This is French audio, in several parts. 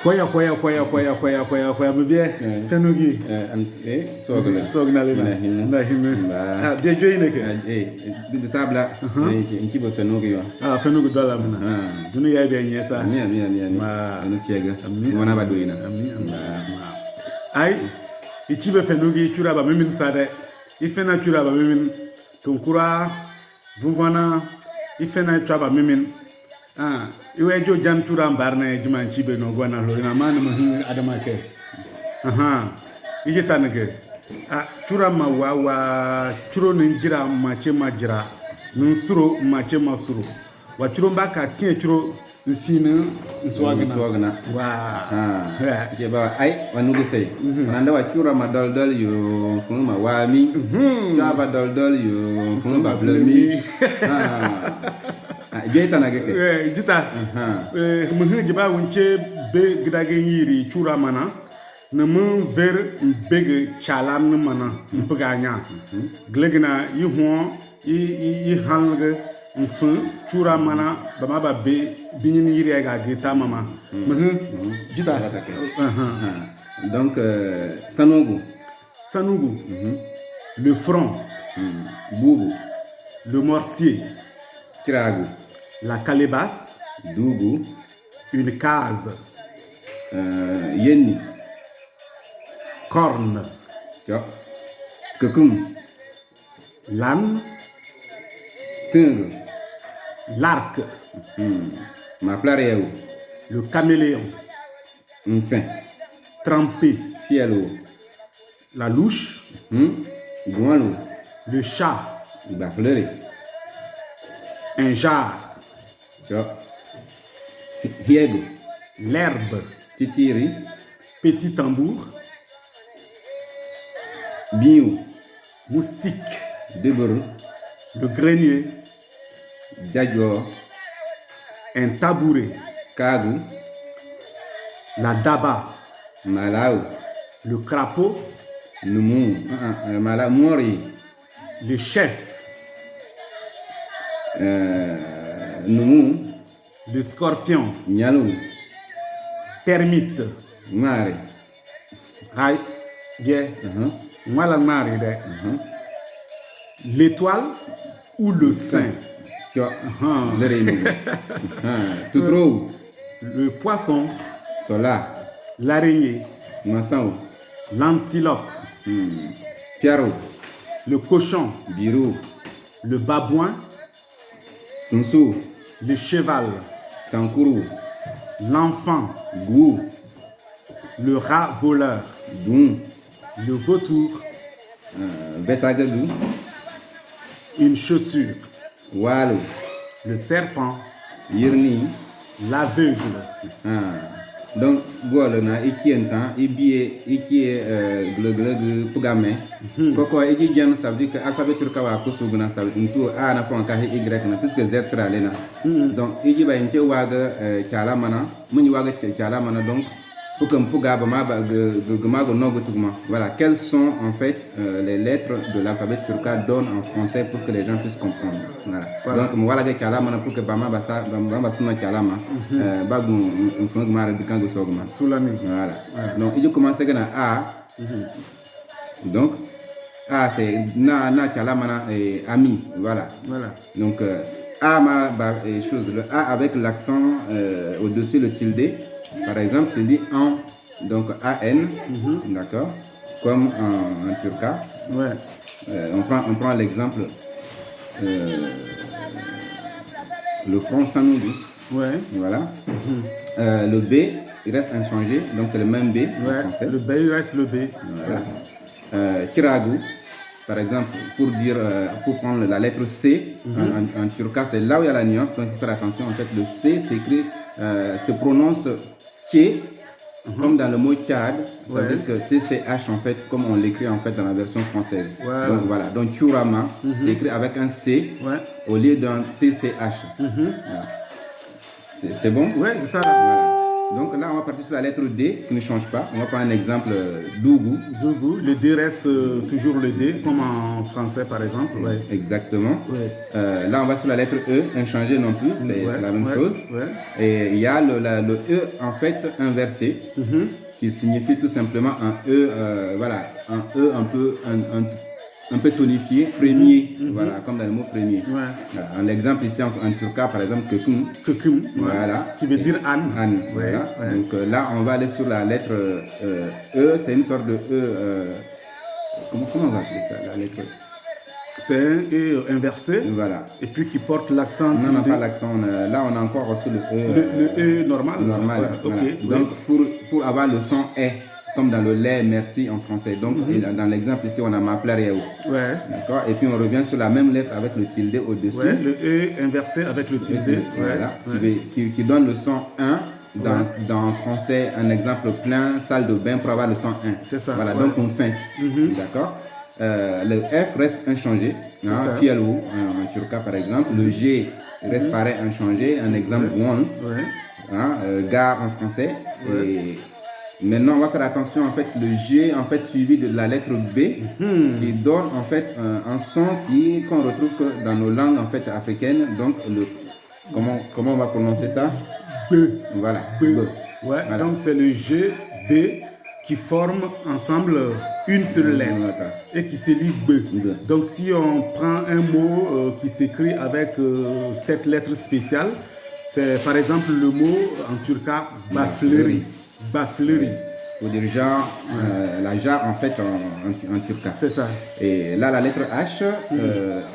Koya bibie fenugi sogna le na hinu de joine ke de sabla inki bo fenugi yo fenugi dola mena dunu ya be nyesa ma no siega wana ba doina ai ikibe fenugi chura ba mimin sade ifena chura ba mimin tunkura vuvana ifena chura ba mimin iwe jo jan chura mbarna juman chibe no gwana lo ina man ma adama ke ije tanke chura ma wa churo ninjira ma che majira nunsuro ma che masuro wa churo mbaka tie churo nsina nswagna ke ba ai wanugo sei nanda wa chura ma dol yo fun ma wami ba dol yo fun ba blemi jeta na geke jita mun jiba wunche be gidage yiri chura mana na mun ver bege chalam na mana mpuga nya glegna yi ho yi halge mfun chura mana ba ma be binin yiri ga geta mama jita donc sanougou le front boubou le mortier kirago la calebasse, Dougou, une case, Yenni, corne, Kukum, l'âne, Tung, l'arc, ma plaréo, le caméléon, enfin, trempé, Fielo, la louche, Gualo, le chat, Bafleuré, un jar, Diego, l'herbe, Titiri, petit tambour, Biou, moustique, Deboro, le grenier, Djadjo, un tabouret, Kagou, la daba, Malao, le crapaud, Noumou, Mala Mori, le chef, Noumou, le scorpion, Nyalou, termite, Mare, aïe, bien, voilà mari de, l'étoile ou le saint, le réunion, tout trop, le poisson, Sola, l'araignée, Massao, l'antilope, Piaro, le cochon, Biro, le babouin, Sunsou, le cheval, Tankourou, l'enfant, Gou, le rat voleur, Doum, le vautour, Betagadou, une chaussure, Walo, le serpent, Yirni, l'aveugle. Donc, voilà, na ikientan, ibie, glug, pugame. Koko, ikigen, ça veut dire que l'alphabet turcawa, kusuguna, ça veut dire que A n'a pas encore Y, puisque Z sera là. Donc, ikiba, inche waga, chalamana, muni waga chalamana, donc, pour que Mpuga voilà, quelles sont en fait les lettres de l'alphabet turca donne en français pour que les gens puissent comprendre. Voilà. Donc, voilà des kalama pour que Bama Bassa, Bama Suna Kalama, Bagou, Mfungmar, Bikango Sogma. Soulami. Voilà. Donc, il commence avec un A. Donc, A, c'est Na Kalamana et Ami. Voilà. Donc, A, chose, le A avec l'accent au-dessus, le tilde. Par exemple, c'est dit en, donc AN, d'accord, comme en turca. On prend l'exemple, le front Sanoudi. Voilà. Le B, il reste inchangé, donc c'est le même B. En français. Le B, il reste le B. Voilà. Kiragu, par exemple, pour prendre la lettre C, en turca, c'est là où il y a la nuance, donc il faut faire attention. En fait, le C s'écrit, se prononce Ké, comme dans le mot Tchad, ça veut dire que TCH en fait, comme on l'écrit en fait dans la version française. Donc voilà, donc Churama, c'est écrit avec un C au lieu d'un TCH. C'est bon? Ouais, c'est ça. Voilà. Donc là, on va partir sur la lettre D qui ne change pas. On va prendre un exemple Dougou. Dougou, le D reste toujours le D, comme en français par exemple. Ouais. Exactement. Ouais. Là, on va sur la lettre E, inchangé non plus, c'est la même chose. Ouais. Et il y a le E en fait inversé, qui signifie tout simplement un E, voilà, un E un peu tonifié, premier, voilà, comme dans le mot premier. Ouais. Voilà. L'exemple ici en turca, par exemple, kekum. Kekum, voilà. Qui veut dire Anne. Anne, voilà. Ouais. Donc là, on va aller sur la lettre E, c'est une sorte de E, comment on va appeler ça, la lettre E? C'est un E inversé. Voilà. Et puis qui porte l'accent. Non, non, pas l'accent. Là, on a encore reçu le E. Le E normal. Normal. Ouais, voilà. Okay. Donc, pour avoir le son E, comme dans le lait, merci en français. Donc, dans l'exemple ici, on a ma plaire. Ouais. D'accord. Et puis, on revient sur la même lettre avec le tilde au-dessus. Ouais, le E inversé avec le tilde. Voilà. Qui donne le son 1. Dans français, un exemple plein, salle de bain pour avoir le son 1. C'est ça. Voilà, donc on fait. D'accord. Le F reste inchangé, hein, Fialou en turca par exemple. Le G reste pareil inchangé, un exemple one, hein, gare en français. Et maintenant on va faire attention, en fait le G en fait suivi de la lettre B qui donne en fait un son qu'on retrouve que dans nos langues en fait africaines. Donc comment on va prononcer ça? B. Voilà. B. Ouais, voilà. Donc c'est le G, B qui forment ensemble une seule lettre et qui se lit B. Donc si on prend un mot qui s'écrit avec cette lettre spéciale, c'est par exemple le mot en turca bafleri. Bafleri. Ou dire genre, la jarre en fait en turca. C'est ça. Et là la lettre H,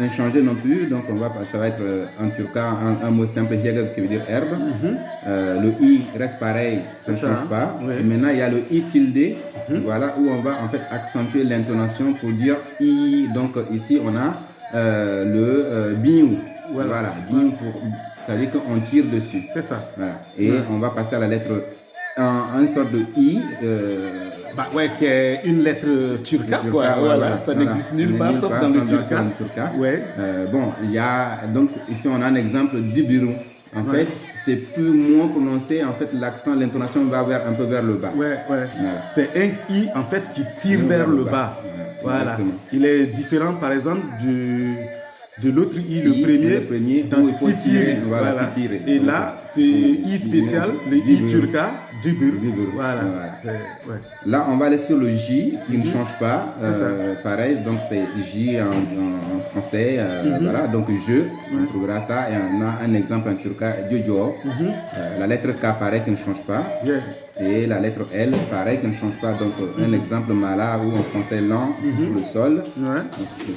inchangée non plus, donc ça va être en turca un mot simple qui veut dire herbe. Le I reste pareil, ça ne change pas. Oui. Et maintenant il y a le I tilde, voilà, où on va en fait accentuer l'intonation pour dire I. Donc ici on a le biou. Voilà, biou ça veut dire qu'on tire dessus. C'est ça. Voilà. Et on va passer à la lettre une sorte de I, qui est une lettre turca, quoi. Voilà. Ça n'existe nulle part sauf dans le turca. Ouais. Bon, il y a donc ici on a un exemple d'Ibiru. En fait, c'est plus moins prononcé. En fait, l'accent, l'intonation va un peu vers le bas. Voilà. C'est un I en fait qui tire vers le bas. Voilà. Il est différent, par exemple, de l'autre I, le premier dans Titiri. Voilà. Et là, c'est I spécial, le I turca, Djibur. Voilà. Là, on va aller sur le J qui ne change pas. Pareil, donc c'est J en français. Voilà, donc je, on trouvera ça. Et on a un exemple en turca, Jojo. La lettre K, pareil, qui ne change pas. Et la lettre L, pareil, qui ne change pas. Donc, un exemple mala ou en français lent pour le sol.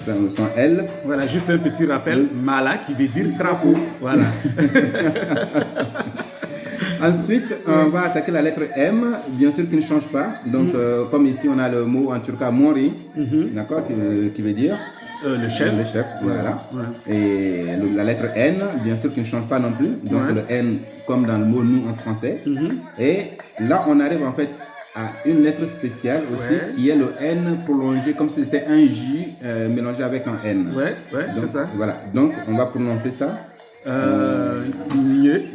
Le son L. Voilà, juste un petit rappel. Mala qui veut dire crapaud. Voilà. Ensuite, on va attaquer la lettre M, bien sûr qui ne change pas. Donc, comme ici, on a le mot en turca mori, d'accord, qui veut dire le chef. Le chef, voilà. Et la lettre N, bien sûr, qui ne change pas non plus. Donc, le N, comme dans le mot nous en français. Et là, on arrive en fait à une lettre spéciale aussi, qui est le N prolongé, comme si c'était un J mélangé avec un N. C'est ça. Voilà. Donc, on va prononcer ça. Nié.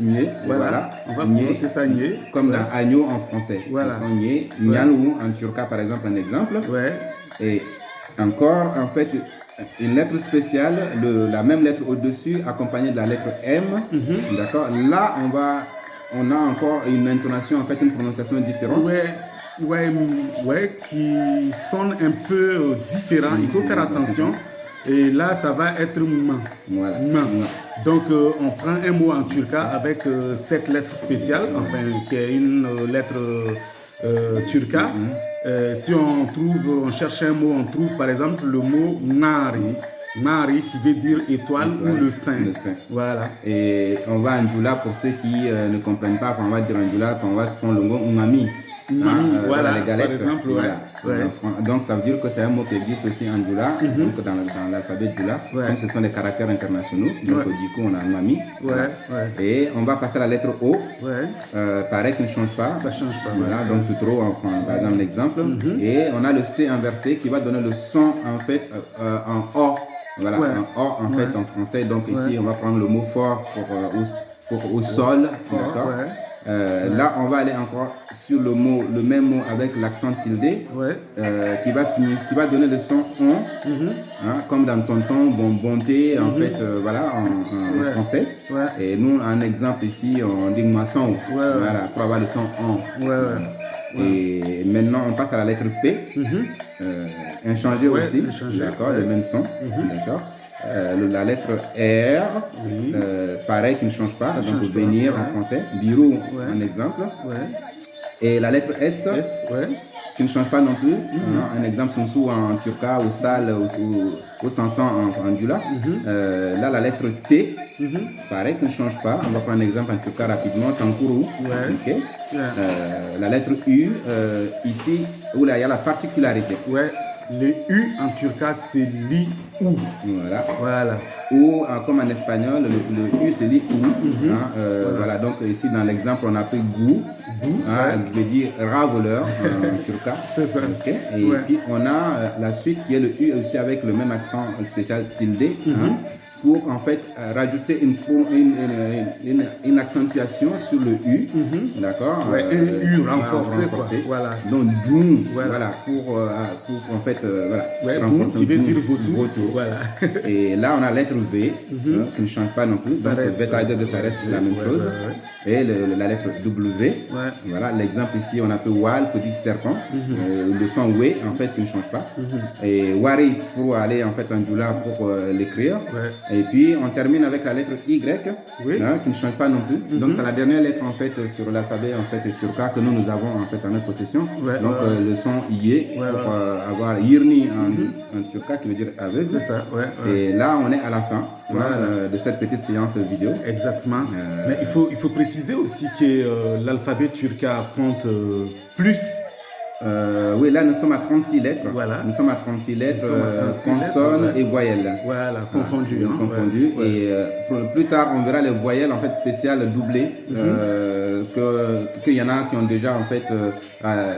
Voilà. On va prononcer ça nié. Comme dans agneau en français. Voilà. Nié. Nyalou en turca, par exemple, un exemple. Et encore, en fait, une lettre spéciale, la même lettre au-dessus, accompagnée de la lettre M. D'accord. Là, on a encore une intonation, en fait, une prononciation différente. Qui sonne un peu différent. Il faut faire attention. Et là, ça va être ma. Voilà. Donc, on prend un mot en turca avec cette lettre spéciale, enfin, qui est une lettre turca. Si on cherche un mot, on trouve par exemple le mot nari. Nari qui veut dire étoile ou le sein. Voilà. Et on va en djoula pour ceux qui ne comprennent pas, on va dire en djoula, on va prendre le mot umami. Voilà, les galettes, par exemple, Donc ça veut dire que c'est un mot qui existe aussi en djoula, donc dans l'alphabet djoula, comme ce sont des caractères internationaux, donc du coup on a umami. Et on va passer à la lettre O, pareil qui ne change pas. Ça change pas. Voilà, donc tout trop par exemple l'exemple. Et on a le C inversé qui va donner le son en fait en O. Voilà, un O en fait en français. Donc ici on va prendre le mot fort pour au sol, d'accord. Là, on va aller encore sur le même mot avec l'accent tilde, qui va donner le son on, comme dans tonton, bonté, en fait, voilà, en français. Et nous, un exemple ici, on dit moisson, voilà, pour avoir le son on. Et maintenant, on passe à la lettre P, inchangé aussi, d'accord, le même son, d'accord. La lettre R, pareil, qui ne change pas, donc venir en français, bureau en exemple. Et la lettre S, qui ne change pas non plus, un exemple Sunsou en turca, ou sal, ou sansan en dula. Là, la lettre T, pareil, qui ne change pas, on va prendre un exemple en turca rapidement, tankuru. La lettre U, ici, où là, il y a la particularité. Le U en turca, c'est li ou. Voilà. Ou comme en espagnol, le U se dit ou. Voilà, donc ici dans l'exemple, on a pris goût. Je veux dire ravoleur en turca. C'est ça. Et puis on a la suite qui est le U aussi avec le même accent spécial tilde. Pour en fait rajouter une accentuation sur le U, d'accord, un U renforcé. Voilà. Donc doux, voilà, pour en fait renforcer qui veut dire vautour. Voilà. Et là on a la lettre V qui ne change pas non plus, donc V-Tider de ça reste la même chose. Et la lettre W, voilà, l'exemple ici on appelle Wal pour dire serpent, le son W en fait qui ne change pas, et Wari pour aller en fait en doula pour l'écrire. Et puis on termine avec la lettre Y, qui ne change pas non plus. Donc c'est la dernière lettre en fait sur l'alphabet en fait turca que nous avons en fait en notre possession. Donc le son Y pour avoir Yirni en turca qui veut dire aveugle. C'est ça. Et là on est à la fin de cette petite séance vidéo. Exactement. Mais il faut préciser aussi que l'alphabet turca compte plus. Oui, là nous sommes à 36 lettres. Voilà. Nous sommes à 36 lettres, consonnes et voyelles. Voilà, confondues. Confondues. Et plus tard, on verra les voyelles en fait spéciales doublées. Qu'il y en a qui ont déjà en fait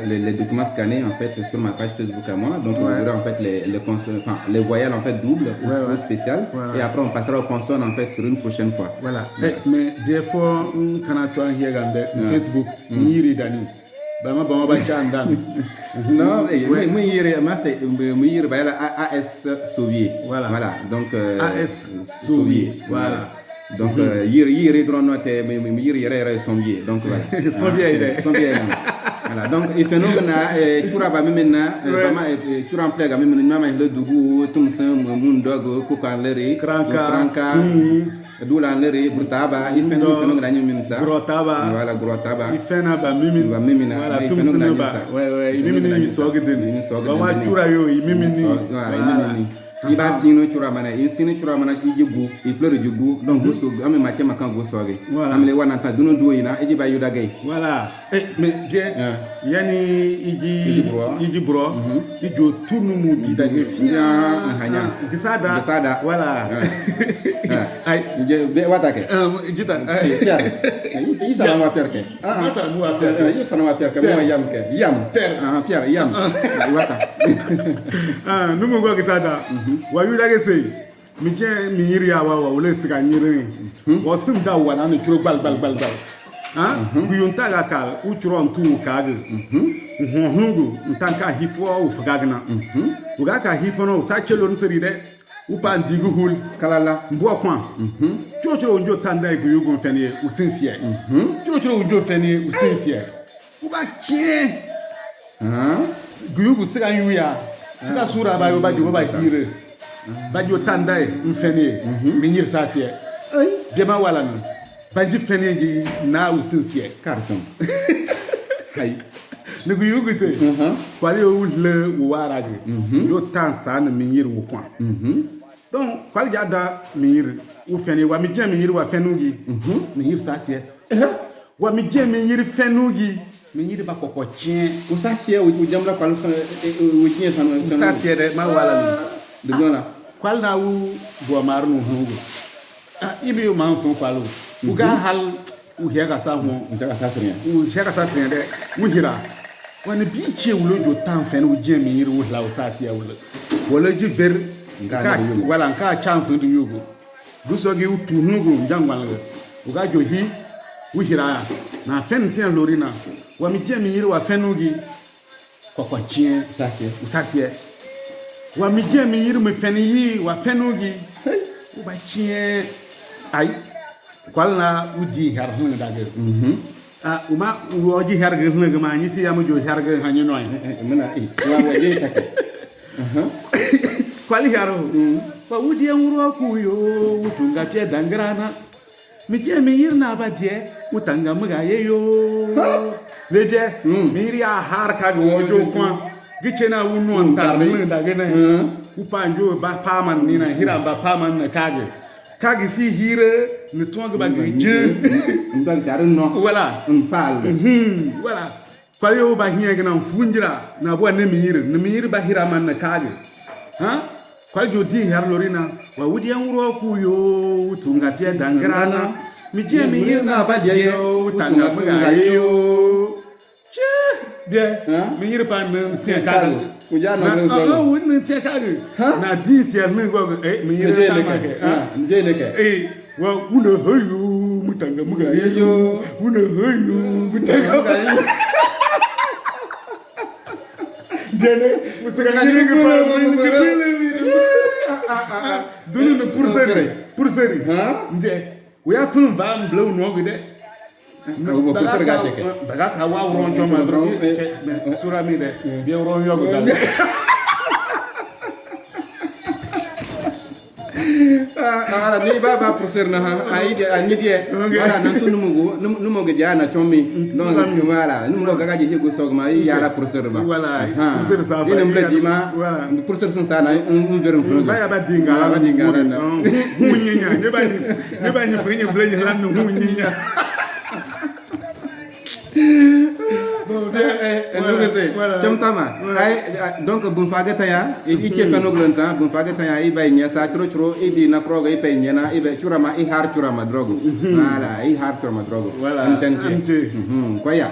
les documents scannés en fait sur ma page Facebook à moi. Donc on verra en fait les voyelles en fait doubles ou spéciales. Et après on passera aux consonnes en fait sur une prochaine fois. Voilà. Mais des fois, quand on a Facebook, Bama ba chanda. Non, moi AS Soviet. Voilà. Donc AS Soviet. Voilà. Donc yiri drone note yiri yere sombier. Donc voilà. Sombier. Voilà. Donc il fait nous na kura ba memena bama kura en plega memena ma le dugu tum sem mun dogo ko kanleri kranka Doulanleri, Brutaba, il fait nous gagner ça. Grotaba. Voilà, Grotaba. Il fait na ba mimina. Voilà, tout ça ba. Ouais, il mimini mi sogden. Ba wa chura yo, il mimini. Il va sino chura mana, il sino chura mana qui jibu, il pleure du goût, donc goût, ame maké makan go soge. Ame le wana ta duno do ina, eji ba yuda gay. Voilà. Mais yani iji bro, ijo tunu mu bi da fia hanya. Gisada. Voilà. Ay, be watake. Jita. Il ça va perke. Il ça va perke mo yam ke. Yam. Pierre yam. Wata. Nous mo go gisada. Wa yuda ge sei. Mi je mi yiri awa wa wole sika nyiri. Wo sim da wa na ni kiro bal. Guyunta ga kal uchuro ntu kaage. Hungu ntanka hifo u fagagna. Uga ka hifo no sa chelo nseri de. Upa ndigu hul kalala mbo kwa. Chocho unjo tanda igu yugo fenie usinsie. Chocho unjo fenie usinsie. Uba kie. Guyugo sika yuya. Sika sura ba yo ba jo ba kire. Ba jo tanda mfenie minyir sasie. Dema wala no. Banji fene gi na usinsie carton. Hay. Le guyugo se. Kwali o le wara gi. Yo tansa na minyir wo kwa. Donc kwali jada minyir u fene wa mi je minyir wa fenugi. Minyir sasie. Wa mi je minyir fenugi. Minyir ba kokko chien. O sasie o jamla kwali o chien sanu. Sasie de ma wala ni. De gona. Kwali na u bo marnu hungu. Ibi o man fun kwalo. Uga hal u hega sa ho u hega sa srien de u hira wani bi che wulo jo tan fen u je mi yiri u la u sa sia wulo wala ji ver wala nka chan fu du yugo du so gi u tu nugo jangwal uga jo hi wihira na fen tien lorina wa mi je mi yiri wa fenugi kwa chien usasie wa mi je mi yiri mi feni wa fenugi u ba chien ai kwalna udi har hun da ge uma uoji har ge hun ge ma ni si am jo har ge hanyo noy mena wa waje take kwali haro wa udi enwuro ku yo utunga pie dangrana mi je mi yiri na ba die utanga mga ye yo leje mi yiri a har ka ge wojo kwa gichena unu antar mun da ge na upanjo ba paman ni na hira ba paman na kage si hire ne tonga ba ge je ndang darin no voilà fal voilà kwali o ba hiya ge na funjira na bo ne mi yiri ba hira man na kage ha kwali jo di har lorina wa wudi an wuro ku yo utunga pie dangrana mi je mi yiri na ba de yo utanga mga yo bien mi yiri pa ne tie kage ujana no wouldn't it take out na this year me go me yiri ta ma ke nje ne ke wa una hayu mutanga mga yo una hayu mutanga gene musaka ngire ke pa dulu no pour seri nje we have film van blow no go de daga ka wa ron to ma dro sura mi de bi ron yo go dal ala ni baba professeur na ai de ani de ala nan tu numu ge jana chomi non wala numu ga je go sogma ya la professeur ba wala professeur sa fa ni mble dima professeur sun sana un verum flo ba ya ba dinga na hunyinya ne ba ni frinye ble ni lan no hunyinya donc bum fagata ya e ke fano glanta bum fagata ya e bay nya sa tro e di na kroga e pay nyana e be churama e har churama drogo wala e har churama drogo wala koya